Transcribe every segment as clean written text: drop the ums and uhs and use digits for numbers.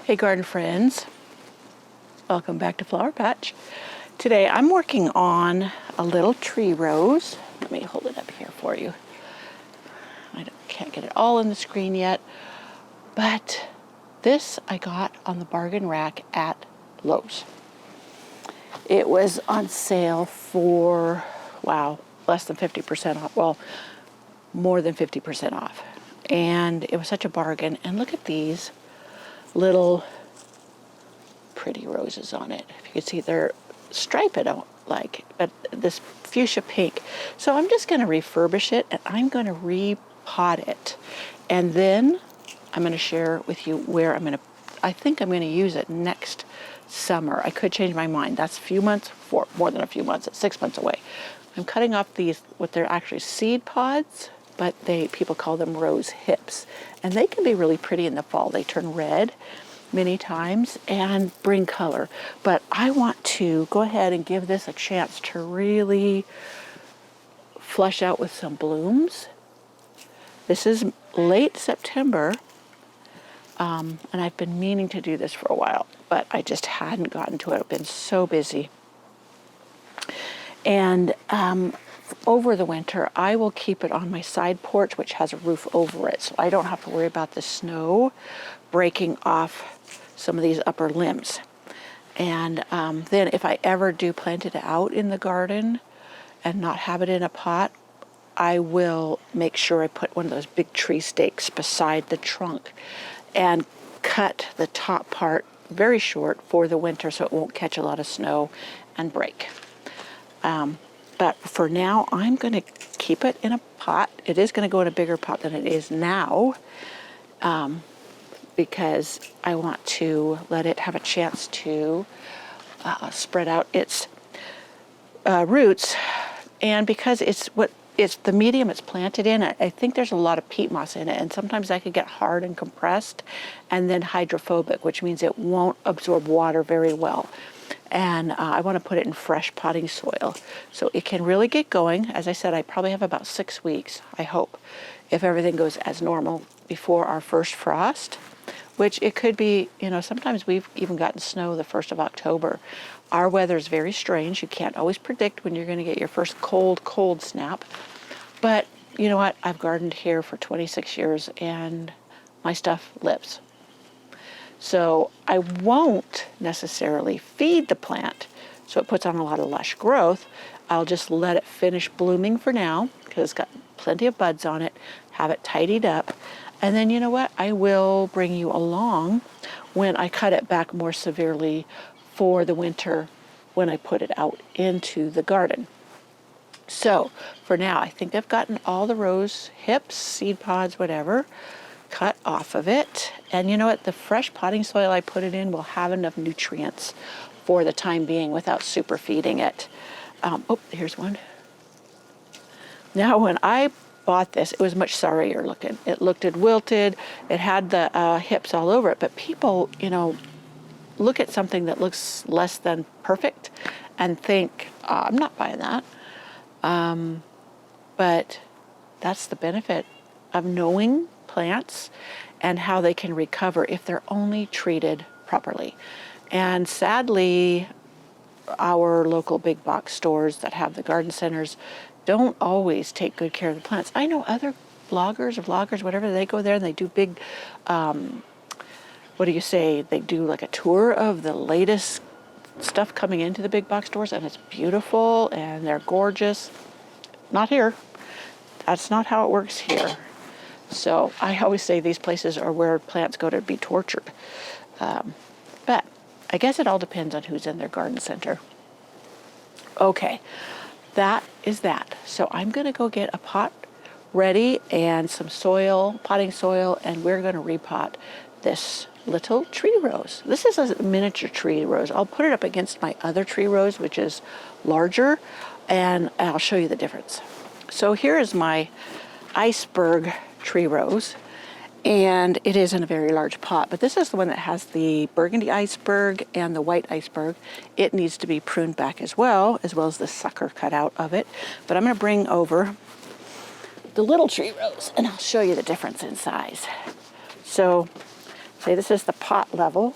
Hey garden friends, welcome back to Flower Patch. Today I'm working on a little tree rose. Let me hold it up here for you. Can't get it all in the screen yet, but this I got on the bargain rack at Lowe's. It was on sale for, wow, less than 50% off. Well, more than 50% off. And it was such a bargain. And look at these little pretty roses on it. If you can see, they're striped, I don't like, but this fuchsia pink. So I'm just going to refurbish it and I'm going to repot it. And then I'm going to share with you where I think I'm going to use it next summer. I could change my mind. That's a few months, more than a few months. It's 6 months away. I'm cutting off these, what they're actually seed pods, but people call them rose hips. And they can be really pretty in the fall. They turn red many times and bring color. But I want to go ahead and give this a chance to really flush out with some blooms. This is late September, and I've been meaning to do this for a while, but I just hadn't gotten to it. I've been so busy. And over the winter, I will keep it on my side porch, which has a roof over it, so I don't have to worry about the snow breaking off some of these upper limbs. And then if I ever do plant it out in the garden and not have it in a pot, I will make sure I put one of those big tree stakes beside the trunk and cut the top part very short for the winter so it won't catch a lot of snow and break. But for now, I'm going to keep it in a pot. It is going to go in a bigger pot than it is now, because I want to let it have a chance to spread out its roots. And because it's the medium it's planted in, I think there's a lot of peat moss in it, and sometimes that could get hard and compressed, and then hydrophobic, which means it won't absorb water very well. And I want to put it in fresh potting soil so it can really get going. As I said, I probably have about 6 weeks, I hope, if everything goes as normal before our first frost, which it could be, sometimes we've even gotten snow the 1st of October. Our weather is very strange. You can't always predict when you're going to get your first cold snap. But you know what? I've gardened here for 26 years and my stuff lives. So I won't necessarily feed the plant so it puts on a lot of lush growth. I'll just let it finish blooming for now because it's got plenty of buds on it, have it tidied up. And then you know what? I will bring you along when I cut it back more severely for the winter when I put it out into the garden. So for now, I think I've gotten all the rose hips, seed pods, whatever, cut off of it. And you know what? The fresh potting soil I put it in will have enough nutrients for the time being without super feeding it. Here's one. Now, when I bought this, it was much sorrier looking. It looked wilted. It had the hips all over it. But people, look at something that looks less than perfect and think, I'm not buying that. But that's the benefit of knowing plants and how they can recover if they're only treated properly. And sadly, our local big box stores that have the garden centers don't always take good care of the plants. I know other bloggers or vloggers, whatever, they go there and they do big, they do like a tour of the latest stuff coming into the big box stores, and it's beautiful and they're gorgeous. Not here. That's not how it works here. So I always say these places are where plants go to be tortured. But I guess it all depends on who's in their garden center. Okay, that is that. So I'm going to go get a pot ready and some soil, potting soil, and we're going to repot this little tree rose. This is a miniature tree rose. I'll put it up against my other tree rose, which is larger, and I'll show you the difference. So here is my iceberg tree rose, and it is in a very large pot, but this is the one that has the burgundy iceberg and the white iceberg. It needs to be pruned back as well as the sucker cut out of it. But I'm going to bring over the little tree rose and I'll show you the difference in size. So See, this is the pot level.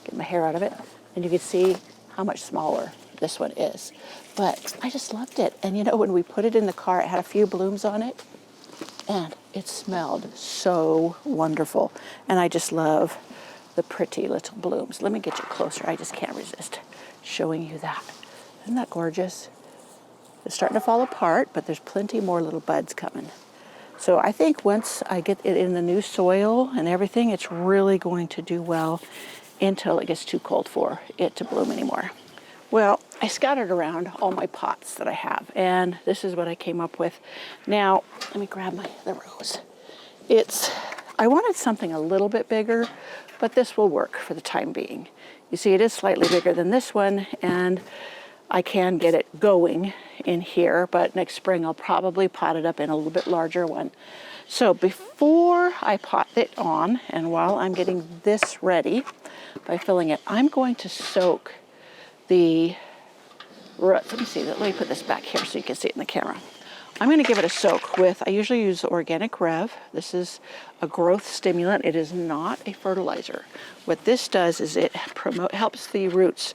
Get my hair out of it. And you can see how much smaller this one is. But I just loved it. And you know, when we put it in the car, it had a few blooms on it. And it smelled so wonderful. And I just love the pretty little blooms. Let me get you closer. I just can't resist showing you that. Isn't that gorgeous? It's starting to fall apart, but there's plenty more little buds coming. So I think once I get it in the new soil and everything, it's really going to do well until it gets too cold for it to bloom anymore. Well, I scattered around all my pots that I have, and this is what I came up with. Now, let me grab the rose. I wanted something a little bit bigger, but this will work for the time being. You see, it is slightly bigger than this one, and I can get it going in here, but next spring I'll probably pot it up in a little bit larger one. So before I pot it on, and while I'm getting this ready by filling it, I'm going to soak the roots. Let me put this back here so you can see it in the camera. I'm going to give it a soak with, I usually use Organic Rev. This is a growth stimulant. It is not a fertilizer. What this does is it helps the roots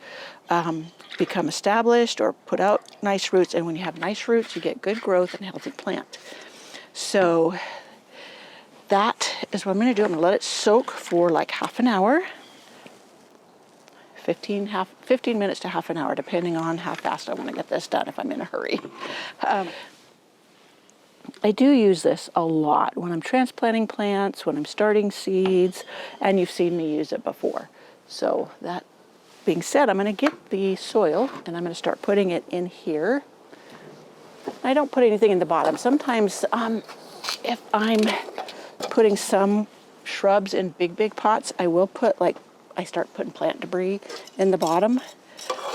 become established or put out nice roots. And when you have nice roots, you get good growth and a healthy plant. So that is what I'm going to do. I'm going to let it soak for like half an hour. 15 minutes to half an hour, depending on how fast I want to get this done if I'm in a hurry. I do use this a lot when I'm transplanting plants, when I'm starting seeds, and you've seen me use it before. So that being said, I'm going to get the soil and I'm going to start putting it in here. I don't put anything in the bottom. Sometimes if I'm putting some shrubs in big pots, I will put I start putting plant debris in the bottom,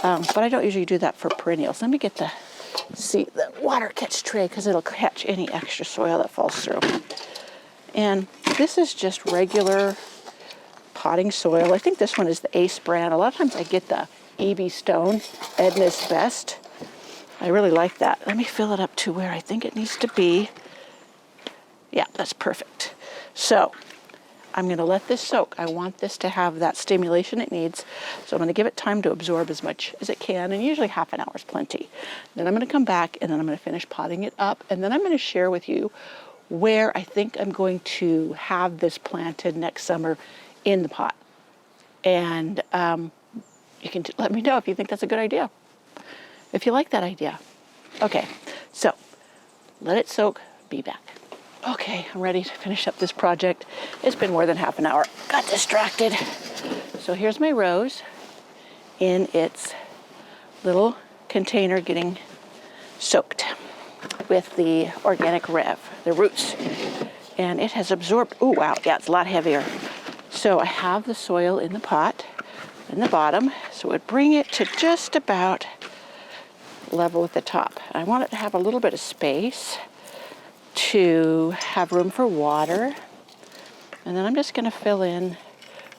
but I don't usually do that for perennials. Let me get the water catch tray because it'll catch any extra soil that falls through. And this is just regular potting soil. I think this one is the Ace brand. A lot of times I get the EB Stone, Edna's Best. I really like that. Let me fill it up to where I think it needs to be. Yeah, that's perfect. So I'm going to let this soak. I want this to have that stimulation it needs. So I'm going to give it time to absorb as much as it can, and usually half an hour is plenty. Then I'm going to come back, and then I'm going to finish potting it up, and then I'm going to share with you where I think I'm going to have this planted next summer in the pot. And you can let me know if you think that's a good idea, if you like that idea. Okay, so let it soak, be back. Okay, I'm ready to finish up this project. It's been more than half an hour. Got distracted. So here's my rose in its little container getting soaked with the Organic Rev, the roots. And it has absorbed, oh wow, yeah, it's a lot heavier. So I have the soil in the pot, in the bottom, so it would bring it to just about level with the top. I want it to have a little bit of space to have room for water. And then I'm just going to fill in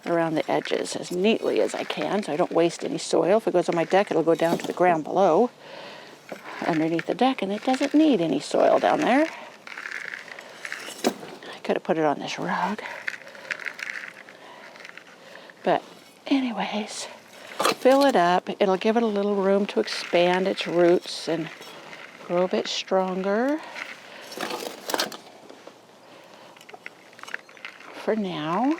around the edges as neatly as I can so I don't waste any soil. If it goes on my deck, it'll go down to the ground below underneath the deck, and it doesn't need any soil down there. I could have put it on this rug. But anyways, fill it up. It'll give it a little room to expand its roots and grow a bit stronger. For now.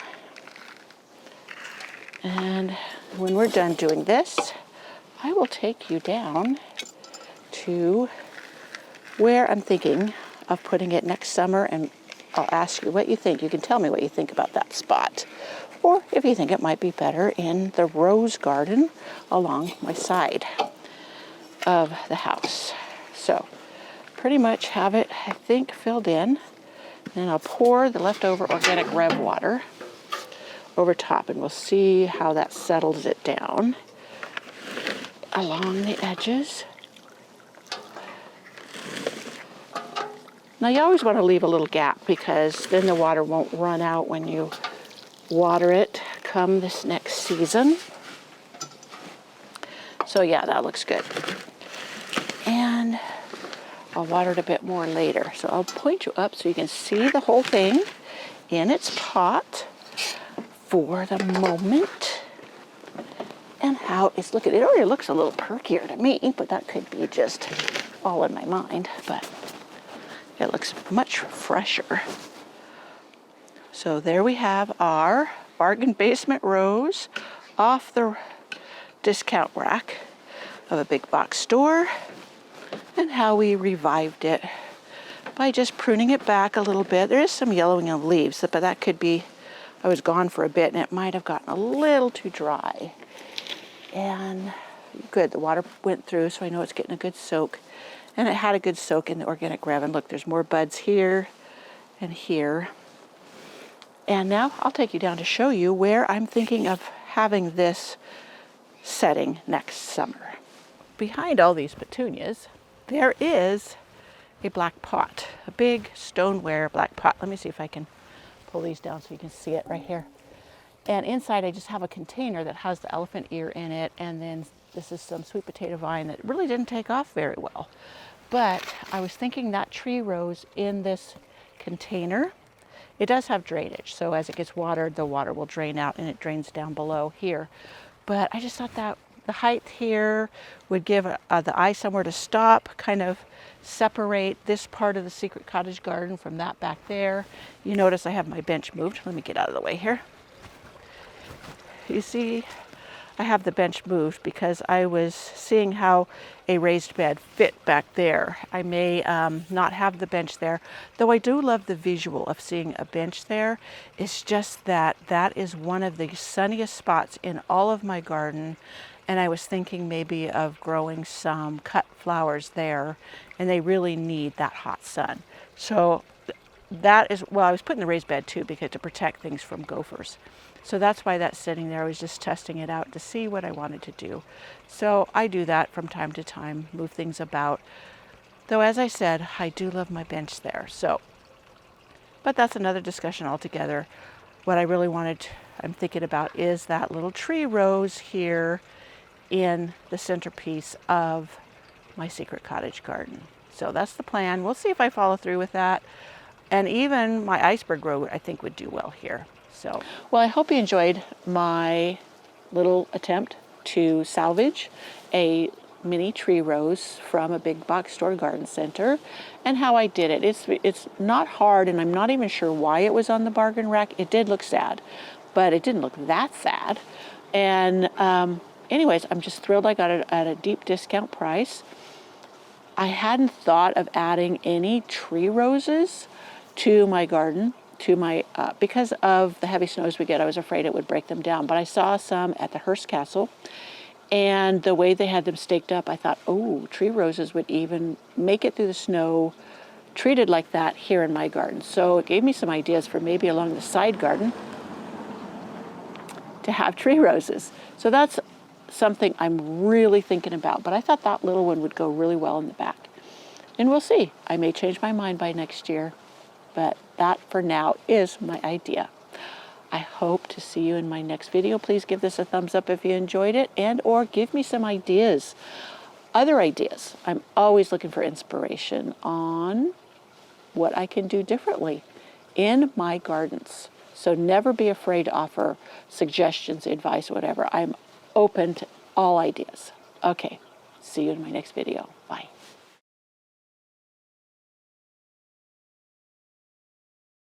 And when we're done doing this, I will take you down to where I'm thinking of putting it next summer, and I'll ask you what you think. You can tell me what you think about that spot, or if you think it might be better in the rose garden along my side of the house. So pretty much have it, I think, filled in. Then I'll pour the leftover Organic Rev water over top, and we'll see how that settles it down along the edges. Now you always want to leave a little gap because then the water won't run out when you water it come this next season. So yeah, that looks good. And I'll water it a bit more later. So I'll point you up so you can see the whole thing in its pot for the moment. And how it's looking. It already looks a little perkier to me, but that could be just all in my mind. But it looks much fresher. So there we have our bargain basement rose off the discount rack of a big box store, and how we revived it by just pruning it back a little bit. There is some yellowing of leaves, but that could be, I was gone for a bit and it might have gotten a little too dry. And good, the water went through, so I know it's getting a good soak. And it had a good soak in the organic gravel. Look, there's more buds here and here. And now I'll take you down to show you where I'm thinking of having this setting next summer. Behind all these petunias, there is a black pot, a big stoneware black pot. Let me see if I can pull these down so you can see it right here. And inside I just have a container that has the elephant ear in it, and then this is some sweet potato vine that really didn't take off very well. But I was thinking that tree rose in this container. It does have drainage, so as it gets watered, the water will drain out and it drains down below here. But I just thought that the height here would give the eye somewhere to stop, kind of separate this part of the secret cottage garden from that back there. You notice I have my bench moved. Let me get out of the way here. You see, I have the bench moved because I was seeing how a raised bed fit back there. I may not have the bench there, though I do love the visual of seeing a bench there. It's just that that is one of the sunniest spots in all of my garden, and I was thinking maybe of growing some cut flowers there, and they really need that hot sun. So that is, well, I was putting the raised bed too because to protect things from gophers. So that's why that's sitting there. I was just testing it out to see what I wanted to do. So I do that from time to time, move things about. Though as I said, I do love my bench there. So, but that's another discussion altogether. What I really wanted, I'm thinking about is that little tree rose here in the centerpiece of my secret cottage garden. So that's the plan. We'll see if I follow through with that. And even my iceberg rose, I think, would do well here. So, well, I hope you enjoyed my little attempt to salvage a mini tree rose from a big box store garden center, and how I did it. It's not hard, and I'm not even sure why it was on the bargain rack. It did look sad, but it didn't look that sad. And anyways, I'm just thrilled I got it at a deep discount price. I hadn't thought of adding any tree roses to my garden, to my because of the heavy snows we get. I was afraid it would break them down, but I saw some at the Hearst Castle, and the way they had them staked up, I thought, oh, tree roses would even make it through the snow treated like that here in my garden. So it gave me some ideas for maybe along the side garden to have tree roses. So that's something I'm really thinking about, but I thought that little one would go really well in the back. And we'll see. I may change my mind by next year, but that for now is my idea. I hope to see you in my next video. Please give this a thumbs up if you enjoyed it, and or give me some ideas, other ideas. I'm always looking for inspiration on what I can do differently in my gardens. So never be afraid to offer suggestions, advice, whatever. I'm open to all ideas. Okay, see you in my next video. Bye.